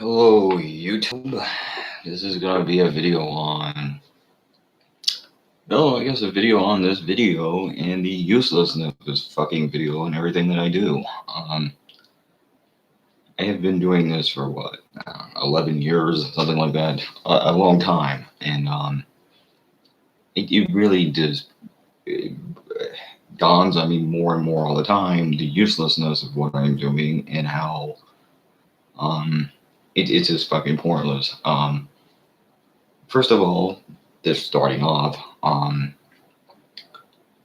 Hello YouTube. This is gonna be a video on, a video on this video and the uselessness of this fucking video and everything that I do. I have been doing this for what, 11 years, something like that, a long time, and it really does it dawns on me more and more all the time the uselessness of what I'm doing and how it's just fucking pointless. First of all, just starting off,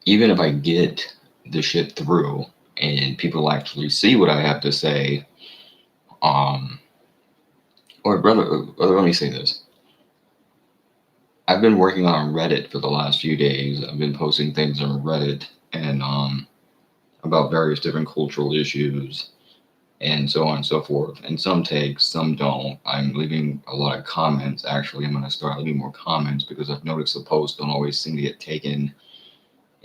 even if I get the shit through and people actually see what I have to say, um, or let me say this. I've been working on Reddit for the last few days. I've been posting things on Reddit and about various different cultural issues and so on and so forth. And some take, some don't. I'm leaving a lot of comments. Actually, I'm going to start leaving more comments because I've noticed the posts don't always seem to get taken.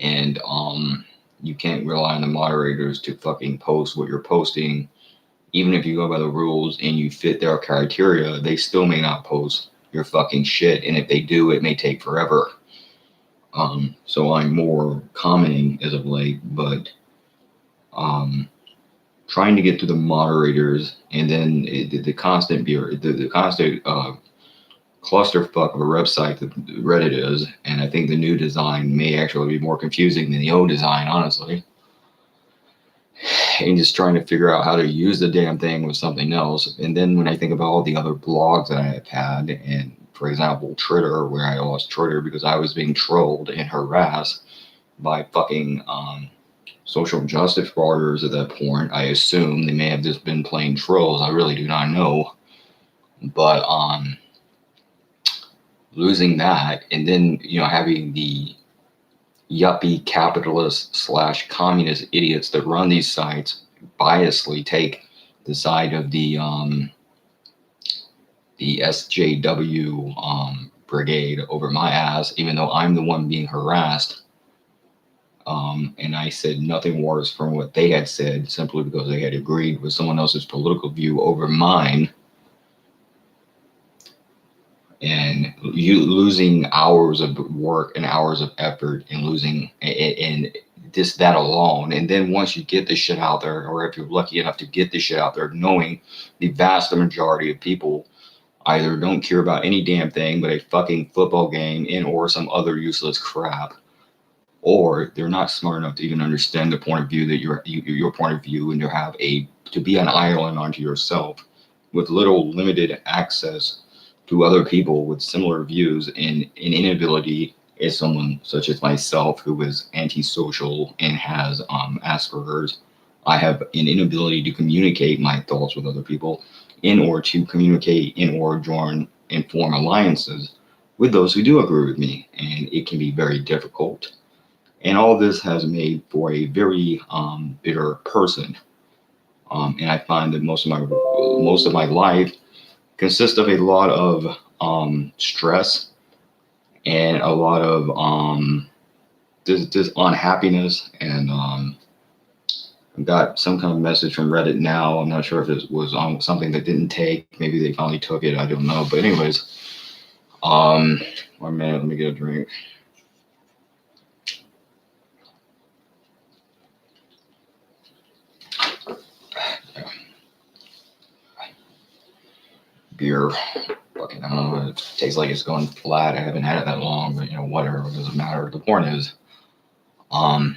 And you can't rely on the moderators to fucking post what you're posting. Even if you go by the rules and you fit their criteria, they still may not post your fucking shit. And if they do, it may take forever. So I'm more commenting as of late, but trying to get to the moderators and then the constant clusterfuck of a website that Reddit is, and I think the new design may actually be more confusing than the old design, honestly. And just trying to figure out how to use the damn thing with something else. And then when I think about all the other blogs that I have had, and for example, Twitter, where I lost Twitter because I was being trolled and harassed by fucking social justice warriors at that point. I assume they may have just been plain trolls. I really do not know. But losing that, and then having the yuppie capitalist / communist idiots that run these sites biasly take the side of the SJW brigade over my ass, even though I'm the one being harassed. And I said nothing worse from what they had said simply because they had agreed with someone else's political view over mine. And you losing hours of work and hours of effort and losing and just that alone. And then once you get the shit out there, or if you're lucky enough to get the shit out there, knowing the vast majority of people either don't care about any damn thing but a fucking football game and or some other useless crap, or they're not smart enough to even understand the point of view that your point of view, and to be an island unto yourself with little limited access to other people with similar views and an inability, as someone such as myself who is antisocial and has Asperger's. I have an inability to communicate my thoughts with other people in order to communicate in order join and form alliances with those who do agree with me, and it can be very difficult. And all this has made for a very bitter person. And I find that most of my life consists of a lot of stress and a lot of just unhappiness. And I got some kind of message from Reddit now. I'm not sure if it was on something that didn't take. Maybe they finally took it. I don't know. But anyways, 1 minute. Let me get a drink. Beer, fucking, I don't know, it tastes like it's going flat. I haven't had it that long, but whatever, it doesn't matter. The point is, I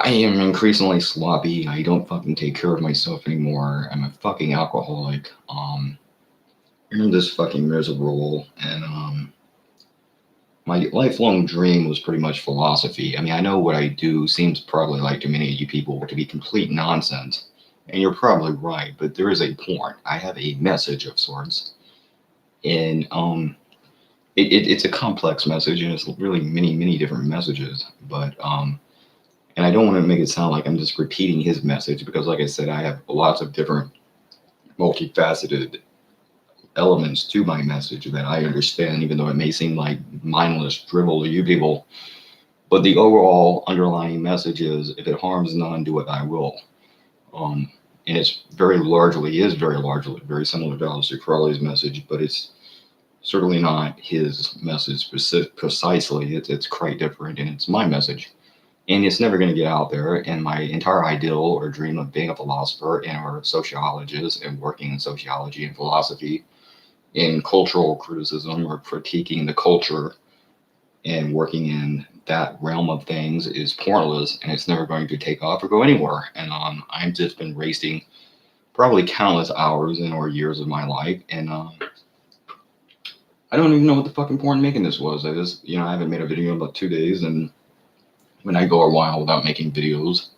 am increasingly sloppy. I don't fucking take care of myself anymore. I'm a fucking alcoholic. I'm this fucking miserable, and my lifelong dream was pretty much philosophy. I mean, I know what I do seems probably like to many of you people to be complete nonsense. And you're probably right, but there is a point. I have a message of sorts, and it's a complex message, and it's really many different messages. But and I don't want to make it sound like I'm just repeating his message, because, like I said, I have lots of different multifaceted elements to my message that I understand, even though it may seem like mindless drivel to you people. But the overall underlying message is, if it harms none, do it I will. and it's very largely very similar to Aleister Crowley's message, but it's certainly not his message precisely. It's quite different, and it's my message. And it's never going to get out there. And my entire ideal or dream of being a philosopher and or sociologist and working in sociology and philosophy in cultural criticism or critiquing the culture and working in that realm of things is pointless, and it's never going to take off or go anywhere. And I've just been wasting probably countless hours and or years of my life, and I don't even know what the fucking point making this was. I just, I haven't made a video in about 2 days, and when I go a while without making videos,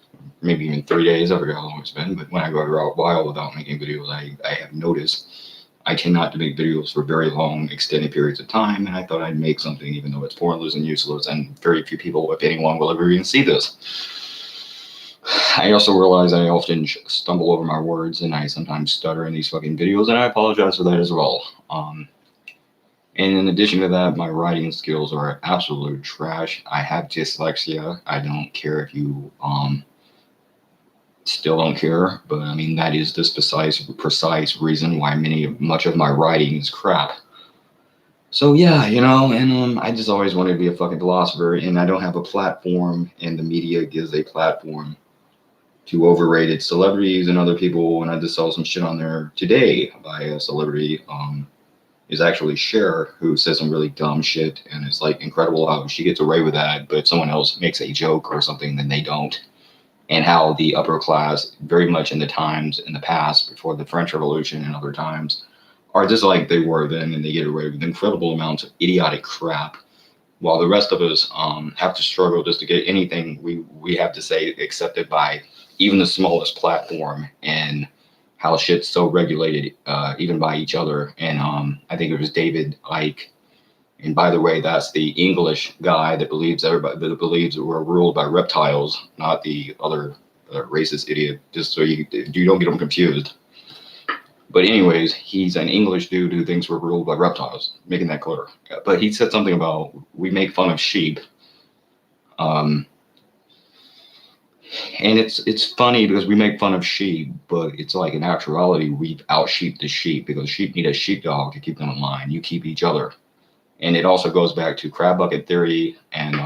maybe even 3 days, I forget how long it's been, but when I go a while without making videos, I have noticed I tend not to make videos for very long, extended periods of time, and I thought I'd make something even though it's pointless and useless, and very few people, if anyone, will ever even see this. I also realize I often stumble over my words, and I sometimes stutter in these fucking videos, and I apologize for that as well. And in addition to that, my writing skills are absolute trash. I have dyslexia. I don't care if you still don't care, but I mean that is this precise reason why much of my writing is crap. So yeah, and I just always wanted to be a fucking philosopher, and I don't have a platform, and the media gives a platform to overrated celebrities and other people. And I just saw some shit on there today by a celebrity. Is actually Cher, who says some really dumb shit, and it's like incredible how she gets away with that, but if someone else makes a joke or something, then they don't. And how the upper class, very much in the times in the past, before the French Revolution and other times, are just like they were then, and they get away with incredible amounts of idiotic crap, while the rest of us have to struggle just to get anything we have to say accepted by even the smallest platform, and how shit's so regulated, even by each other. And I think it was David Icke. And by the way, that's the English guy that believes we're ruled by reptiles, not the other racist idiot. Just so you don't get them confused. But anyways, he's an English dude who thinks we're ruled by reptiles, making that clear. But he said something about we make fun of sheep. And it's funny because we make fun of sheep, but it's like in actuality, we've out-sheeped the sheep, because sheep need a sheepdog to keep them in line. You keep each other. And it also goes back to crab bucket theory. And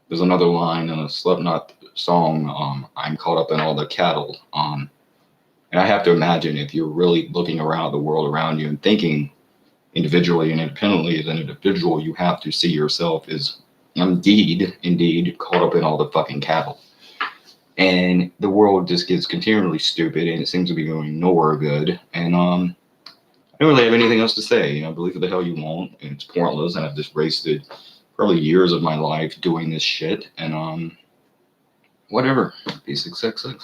there's another line in a Slipknot song, I'm caught up in all the cattle. And I have to imagine, if you're really looking around the world around you and thinking individually and independently as an individual, you have to see yourself as indeed caught up in all the fucking cattle. And the world just gets continually stupid, and it seems to be going nowhere good. And I don't really have anything else to say. Believe what the hell you want, and it's pointless. And I've just wasted probably years of my life doing this shit. And whatever. Peace, 666.